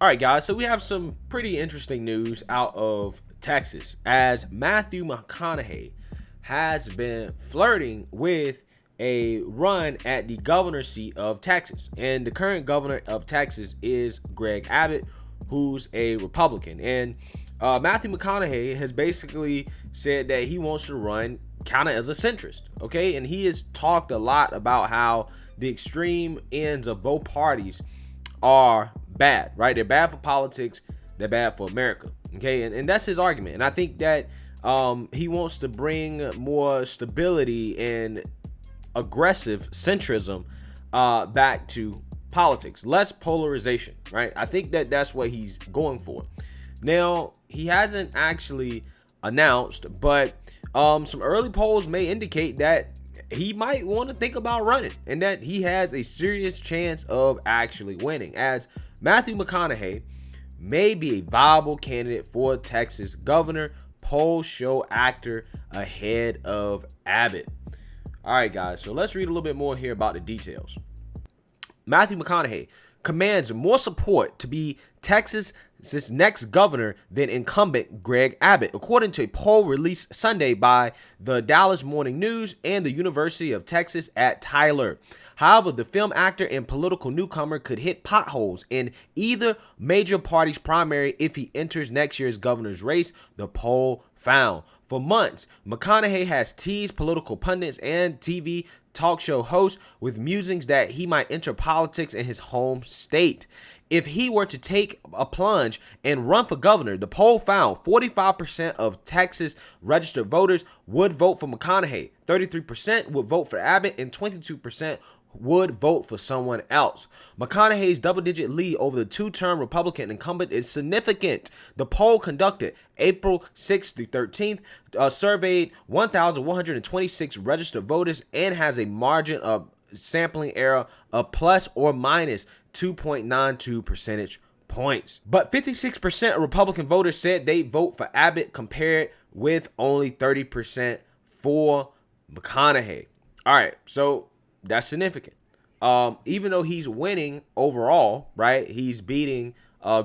All right, guys. So we have some pretty interesting news out of Texas as Matthew McConaughey has been flirting with a run at the governor's seat of Texas. And the current governor of Texas is Greg Abbott, who's a Republican. And Matthew McConaughey has basically said that he wants to run kind of as a centrist. Okay. And he has talked a lot about how the extreme ends of both parties are bad, right? They're bad for politics. They're bad for America. Okay. And that's his argument. And I think that he wants to bring more stability and aggressive centrism back to politics, less polarization, right? I think that that's what he's going for. Now, he hasn't actually announced, but some early polls may indicate that he might want to think about running and that he has a serious chance of actually winning, as Matthew McConaughey may be a viable candidate for Texas governor. Polls show actor ahead of Abbott. All right, guys, so let's read a little bit more here about the details. Matthew McConaughey commands more support to be Texas' next governor than incumbent Greg Abbott, according to a poll released Sunday by the Dallas Morning News and the University of Texas at Tyler. However, the film actor and political newcomer could hit potholes in either major party's primary if he enters next year's governor's race, the poll found. For months, McConaughey has teased political pundits and TV talk show hosts with musings that he might enter politics in his home state. If he were to take a plunge and run for governor, the poll found 45% of Texas registered voters would vote for McConaughey, 33% would vote for Abbott, and 22% would vote for someone else. McConaughey's double-digit lead over the two-term Republican incumbent is significant. The poll, conducted April 6th through 13th, surveyed 1,126 registered voters and has a margin of sampling error of plus or minus 2.92 percentage points. But 56% of Republican voters said they vote for Abbott, compared with only 30% for McConaughey. All right, so that's significant. Even though he's winning overall, right? He's beating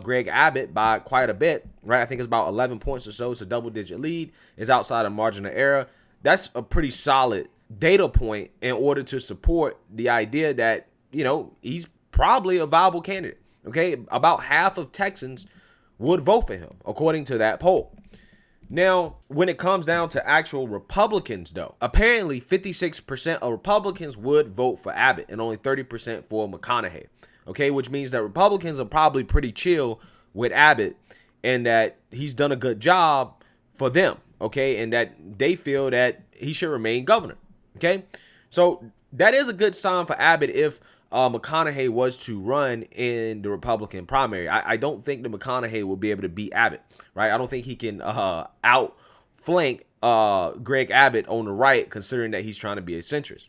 Greg Abbott by quite a bit, right? I think it's about 11 points or so. It's a double-digit lead. It's outside of margin of error. That's a pretty solid data point in order to support the idea that, you know, he's probably a viable candidate. Okay, about half of Texans would vote for him, according to that poll. Now, when it comes down to actual Republicans, though, apparently 56% of Republicans would vote for Abbott and only 30% for McConaughey. Okay, which means that Republicans are probably pretty chill with Abbott and that he's done a good job for them. Okay, and that they feel that he should remain governor. Okay, so that is a good sign for Abbott if McConaughey was to run in the Republican primary. I don't think that McConaughey will be able to beat Abbott, right? I don't think he can outflank Greg Abbott on the right, considering that he's trying to be a centrist.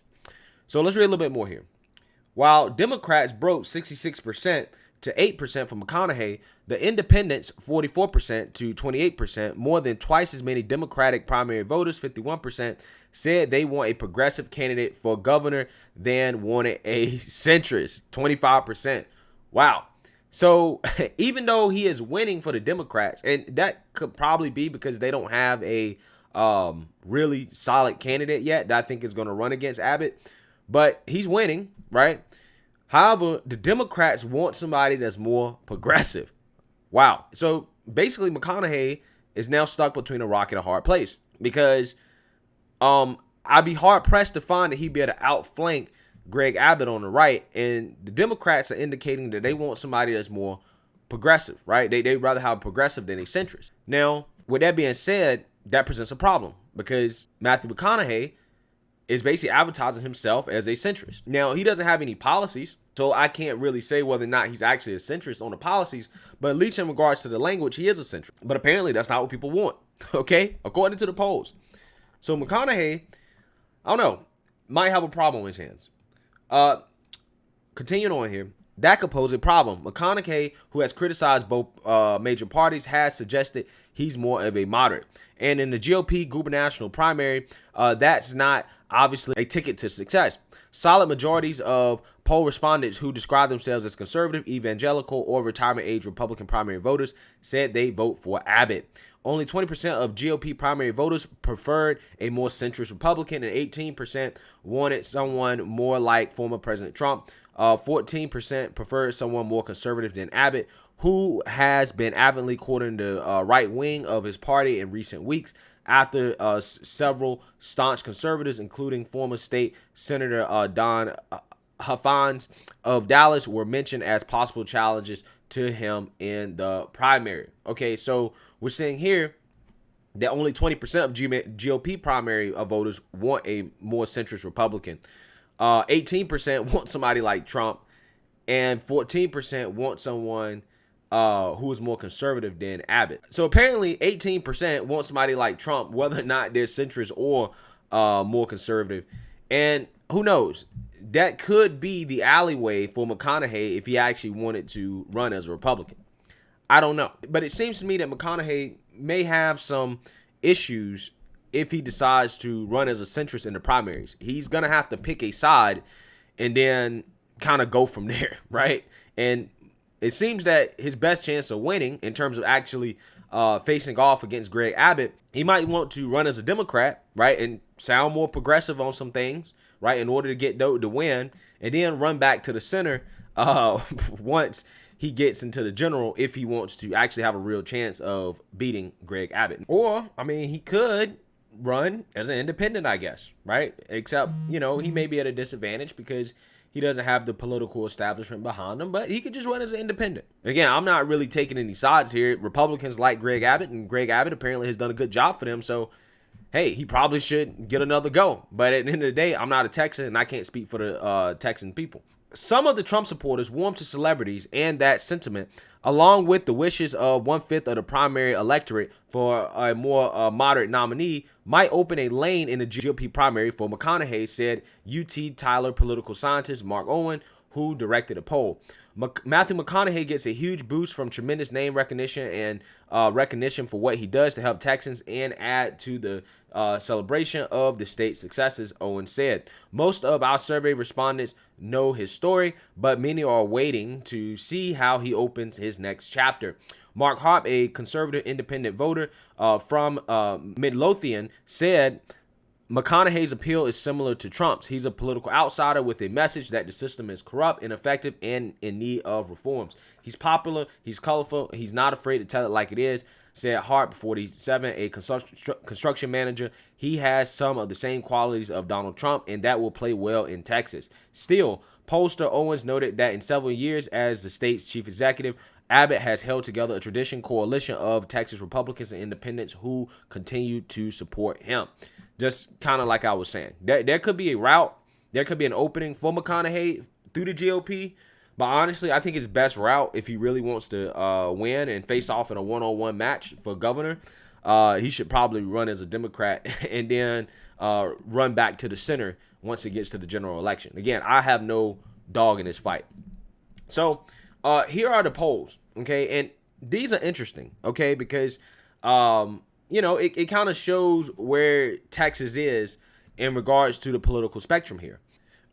So let's read a little bit more here. While Democrats broke 66% to 8% for McConaughey, the independents 44% to 28%, more than twice as many Democratic primary voters, 51%, said they want a progressive candidate for governor than wanted a centrist, 25%. Wow. So even though he is winning for the Democrats, and that could probably be because they don't have a really solid candidate yet that I think is going to run against Abbott, but he's winning, right? However, the Democrats want somebody that's more progressive. Wow. So basically, McConaughey is now stuck between a rock and a hard place, because I'd be hard pressed to find that he'd be able to outflank Greg Abbott on the right, and the Democrats are indicating that they want somebody that's more progressive, right? They'd rather have a progressive than a centrist. Now, with that being said, that presents a problem because Matthew McConaughey is basically advertising himself as a centrist. Now, he doesn't have any policies, so I can't really say whether or not he's actually a centrist on the policies, but at least in regards to the language, he is a centrist. But apparently that's not what people want, okay? According to the polls. So McConaughey, I don't know, might have a problem on his hands. Continuing on here, that could pose a problem. McConaughey, who has criticized both major parties, has suggested he's more of a moderate. And in the GOP gubernatorial primary, that's not obviously a ticket to success. Solid majorities of poll respondents who describe themselves as conservative, evangelical, or retirement age Republican primary voters said they vote for Abbott. Only 20% of GOP primary voters preferred a more centrist Republican, and 18% wanted someone more like former President Trump. 14% preferred someone more conservative than Abbott, who has been avidly courting the right wing of his party in recent weeks after several staunch conservatives, including former state Senator Don Huffines of Dallas, were mentioned as possible challenges to him in the primary. Okay, so we're seeing here that only 20% of GOP primary voters want a more centrist Republican. 18% want somebody like Trump, and 14% want someone who is more conservative than Abbott. So apparently 18% want somebody like Trump, whether or not they're centrist or more conservative. And who knows? That could be the alleyway for McConaughey if he actually wanted to run as a Republican. I don't know. But it seems to me that McConaughey may have some issues if he decides to run as a centrist in the primaries. He's going to have to pick a side and then kind of go from there, right? And it seems that his best chance of winning in terms of actually facing off against Greg Abbott, he might want to run as a Democrat, right, and sound more progressive on some things, right, in order to get the win, and then run back to the center once he gets into the general, if he wants to actually have a real chance of beating Greg Abbott. Or, I mean, he could run as an independent, I guess, right? Except, he may be at a disadvantage because he doesn't have the political establishment behind him, but he could just run as an independent. Again, I'm not really taking any sides here. Republicans like Greg Abbott, and Greg Abbott apparently has done a good job for them, so hey, he probably should get another go. But at the end of the day, I'm not a Texan, and I can't speak for the Texan people. Some of the Trump supporters warm to celebrities and that sentiment, along with the wishes of 1/5 of the primary electorate for a more moderate nominee, might open a lane in the GOP primary for McConaughey, said UT Tyler political scientist Mark Owen, who directed a poll. Matthew McConaughey gets a huge boost from tremendous name recognition and recognition for what he does to help Texans and add to the celebration of the state's successes, Owen said. Most of our survey respondents know his story, but many are waiting to see how he opens his next chapter. Mark Harp, a conservative independent voter from Midlothian, said McConaughey's appeal is similar to Trump's. He's a political outsider with a message that the system is corrupt, ineffective, and in need of reforms. He's popular, he's colorful, he's not afraid to tell it like it is, said Hart, 47, a construction manager. He has some of the same qualities of Donald Trump, and that will play well in Texas. Still, pollster Owens noted that in several years as the state's chief executive, Abbott has held together a tradition coalition of Texas Republicans and independents who continue to support him. Just kind of like I was saying, there could be a route, there could be an opening for McConaughey through the GOP, but honestly, I think his best route, if he really wants to win and face off in a one-on-one match for governor, he should probably run as a Democrat and then run back to the center once it gets to the general election. Again, I have no dog in this fight. So here are the polls, okay? And these are interesting, okay, because it kind of shows where Texas is in regards to the political spectrum here.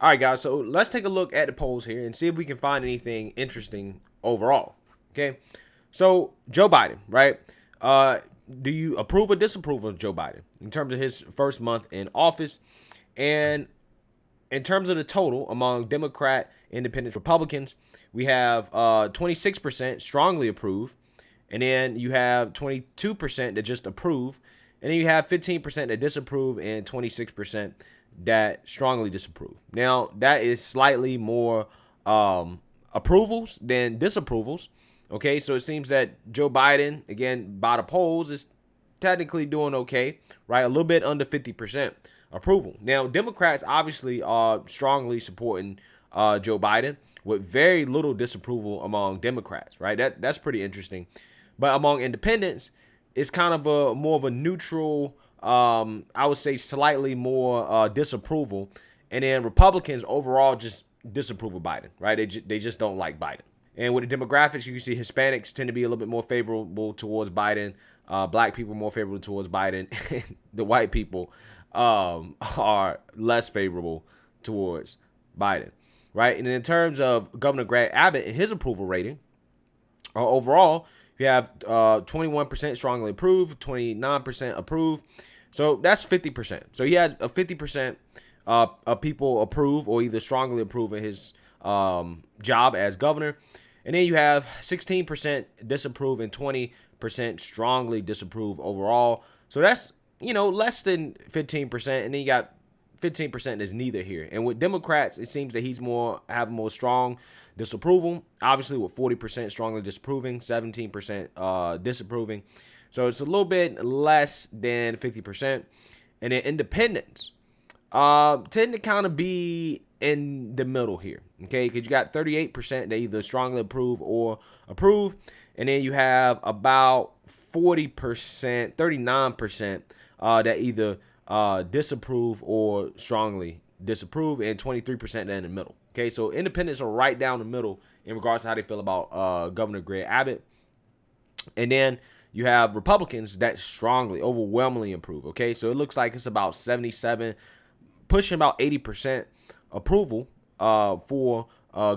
All right, guys, so let's take a look at the polls here and see if we can find anything interesting overall, okay? So Joe Biden, right? Do you approve or disapprove of Joe Biden in terms of his first month in office? And in terms of the total among Democrat, Independents, Republicans, we have 26% strongly approve. And then you have 22% that just approve. And then you have 15% that disapprove and 26% that strongly disapprove. Now, that is slightly more approvals than disapprovals. Okay, so it seems that Joe Biden, again, by the polls, is technically doing okay, right? A little bit under 50% approval. Now, Democrats obviously are strongly supporting Joe Biden with very little disapproval among Democrats, right? That's pretty interesting. But among independents, it's kind of more of a neutral, I would say slightly more disapproval. And then Republicans overall just disapprove of Biden, right? They just don't like Biden. And with the demographics, you can see Hispanics tend to be a little bit more favorable towards Biden. Black people more favorable towards Biden. The white people are less favorable towards Biden, right? And in terms of Governor Greg Abbott and his approval rating, overall, you have 21% strongly approve, 29% approve. So that's 50%. So he had a 50% of people approve or either strongly approve of his job as governor. And then you have 16% disapprove and 20% strongly disapprove overall. So that's, less than 15%. And then you got 15% is neither here. And with Democrats, it seems that he's have more strong disapproval. Obviously, with 40% strongly disapproving, 17% disapproving. So it's a little bit less than 50%. And then independents tend to kind of be in the middle here, okay? Because you got 38% that either strongly approve or approve. And then you have about 40%, 39% that either disapprove or strongly disapprove, and 23% in the middle. Okay, so independents are right down the middle in regards to how they feel about Governor Greg Abbott. And then you have Republicans that strongly, overwhelmingly approve. Okay, so it looks like it's about 77, pushing about 80% approval for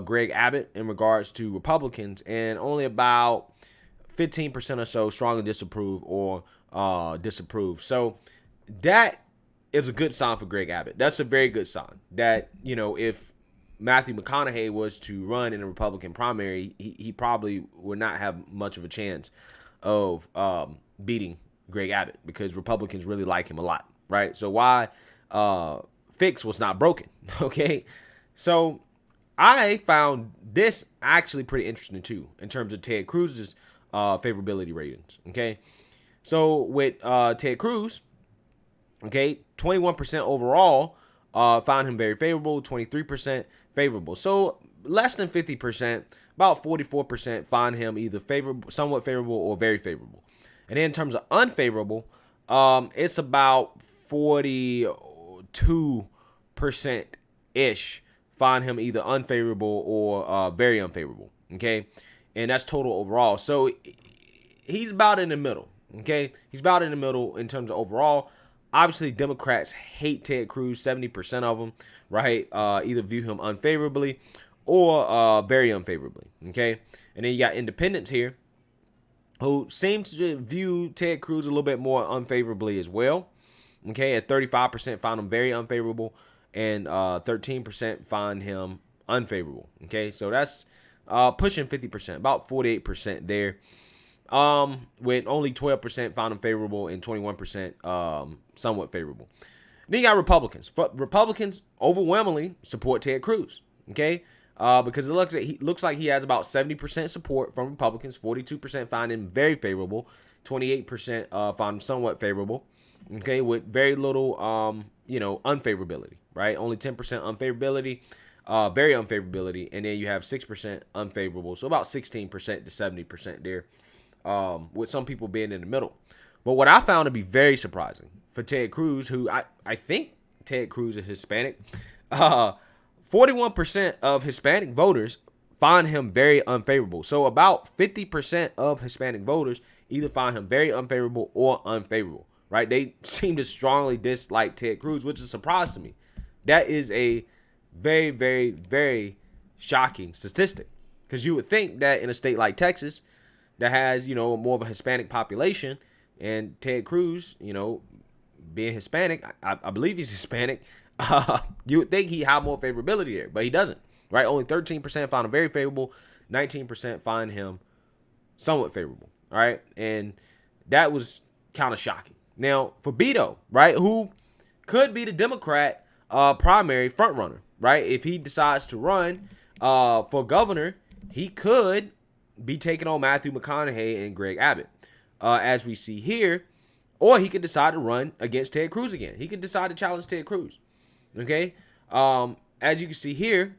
Greg Abbott in regards to Republicans, and only about 15% or so strongly disapprove or disapprove. So that is a good sign for Greg Abbott. That's a very good sign that, if Matthew McConaughey was to run in a Republican primary, he probably would not have much of a chance of beating Greg Abbott, because Republicans really like him a lot, right? So why fix what's not broken, okay? So I found this actually pretty interesting too in terms of Ted Cruz's favorability ratings, okay? So with Ted Cruz, okay, 21% overall found him very favorable, 23% favorable. So less than 50%, about 44% find him either favorable, somewhat favorable, or very favorable. And then in terms of unfavorable, it's about 42%-ish find him either unfavorable or very unfavorable, okay? And that's total overall. So he's about in the middle, okay? He's about in the middle in terms of overall. Obviously, Democrats hate Ted Cruz, 70% of them, right? Either view him unfavorably or very unfavorably, okay? And then you got independents here who seem to view Ted Cruz a little bit more unfavorably as well, okay? At 35% found him very unfavorable, and 13% find him unfavorable, okay? So that's pushing 50%, about 48% there. With only 12% found him favorable and 21% somewhat favorable. Then you got Republicans. Republicans overwhelmingly support Ted Cruz, okay? Because it looks like he has about 70% support from Republicans. 42% find him very favorable. 28% find him somewhat favorable, okay? With very little, unfavorability, right? Only 10% unfavorability, very unfavorability, and then you have 6% unfavorable. So about 16% to 70% there. With some people being in the middle. But what I found to be very surprising for Ted Cruz, who I think Ted Cruz is Hispanic, 41% of Hispanic voters find him very unfavorable. So about 50% of Hispanic voters either find him very unfavorable or unfavorable, right? They seem to strongly dislike Ted Cruz, which is a surprise to me. That is a very, very, very shocking statistic, because you would think that in a state like Texas that has, more of a Hispanic population, and Ted Cruz, being Hispanic, I believe he's Hispanic, you would think he had more favorability there, but he doesn't, right? Only 13% find him very favorable, 19% find him somewhat favorable, all right? And that was kind of shocking. Now, for Beto, right, who could be the Democrat primary frontrunner, right? If he decides to run for governor, he could be taking on Matthew McConaughey and Greg Abbott, as we see here. Or he could decide to run against Ted Cruz again. He could decide to challenge Ted Cruz. Okay? As you can see here,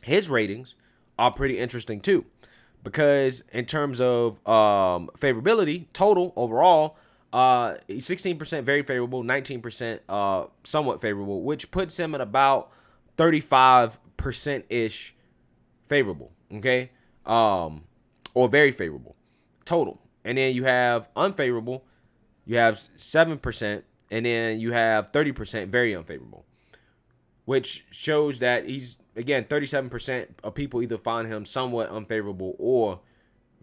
his ratings are pretty interesting too. Because in terms of favorability, total overall, he's 16% very favorable, 19% somewhat favorable, which puts him at about 35%-ish favorable. Okay? Or very favorable total. And then you have unfavorable, you have 7%, and then you have 30% very unfavorable. which shows that he's, again, 37% of people either find him somewhat unfavorable or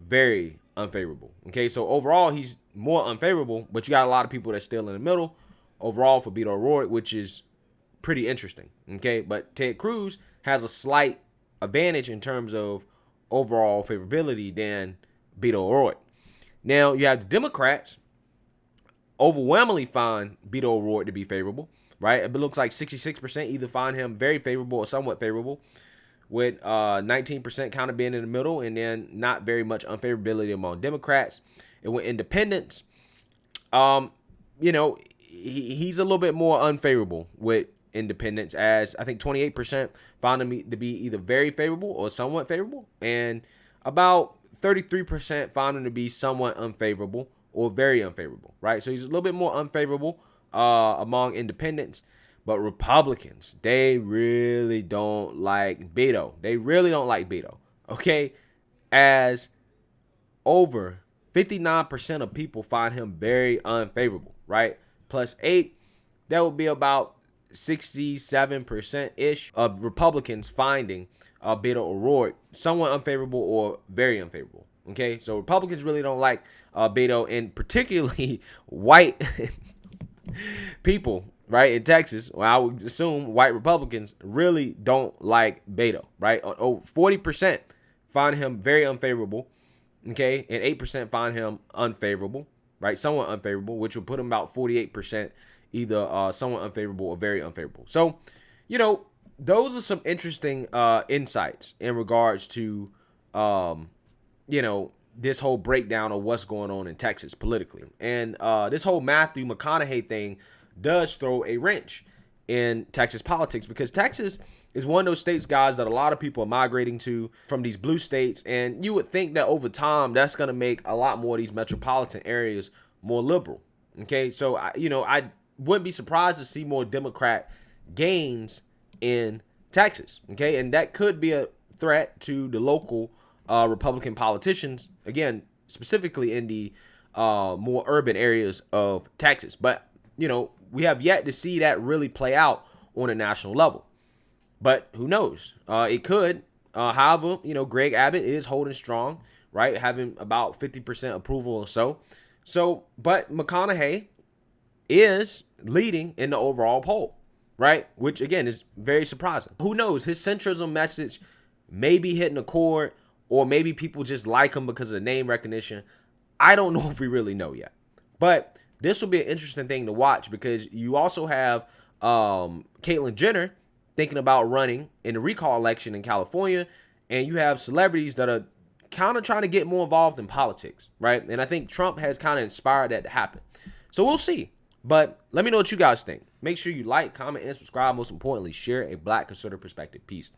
very unfavorable. Okay, so overall, he's more unfavorable, but you got a lot of people that's still in the middle overall for Beto O'Rourke, which is pretty interesting. Okay, but Ted Cruz has a slight advantage in terms of overall favorability than Beto O'Rourke. Now, you have the Democrats overwhelmingly find Beto O'Rourke to be favorable, right? It looks like 66% either find him very favorable or somewhat favorable, with 19% kind of being in the middle, and then not very much unfavorability among Democrats. And with independents, he's a little bit more unfavorable with independents, as I think 28% found him to be either very favorable or somewhat favorable, and about 33% found him to be somewhat unfavorable or very unfavorable, right? So he's a little bit more unfavorable among independents. But Republicans, they really don't like Beto. They really don't like Beto, okay? As over 59% of people find him very unfavorable, right? Plus 8, that would be about 67%-ish of Republicans finding Beto O'Rourke somewhat unfavorable or very unfavorable, okay? So Republicans really don't like Beto, and particularly white people, right, in Texas. Well, I would assume white Republicans really don't like Beto, right? 40% find him very unfavorable, okay, and 8% find him unfavorable, right, somewhat unfavorable, which would put him about 48% either somewhat unfavorable or very unfavorable. So, those are some interesting insights in regards to, this whole breakdown of what's going on in Texas politically. And this whole Matthew McConaughey thing does throw a wrench in Texas politics, because Texas is one of those states, guys, that a lot of people are migrating to from these blue states. And you would think that over time, that's going to make a lot more of these metropolitan areas more liberal. Okay, so, I wouldn't be surprised to see more Democrat gains in Texas. Okay, and that could be a threat to the local Republican politicians, again, specifically in the more urban areas of Texas. But, we have yet to see that really play out on a national level. But who knows? It could. However, Greg Abbott is holding strong, right? Having about 50% approval or so. But McConaughey is leading in the overall poll, right? Which, again, is very surprising. Who knows? His centrism message may be hitting a chord, or maybe people just like him because of the name recognition. I don't know if we really know yet. But this will be an interesting thing to watch, because you also have Caitlyn Jenner thinking about running in the recall election in California, and you have celebrities that are kind of trying to get more involved in politics, right? And I think Trump has kind of inspired that to happen. So we'll see. But let me know what you guys think. Make sure you like, comment, and subscribe. Most importantly, share a Black conservative perspective. Peace.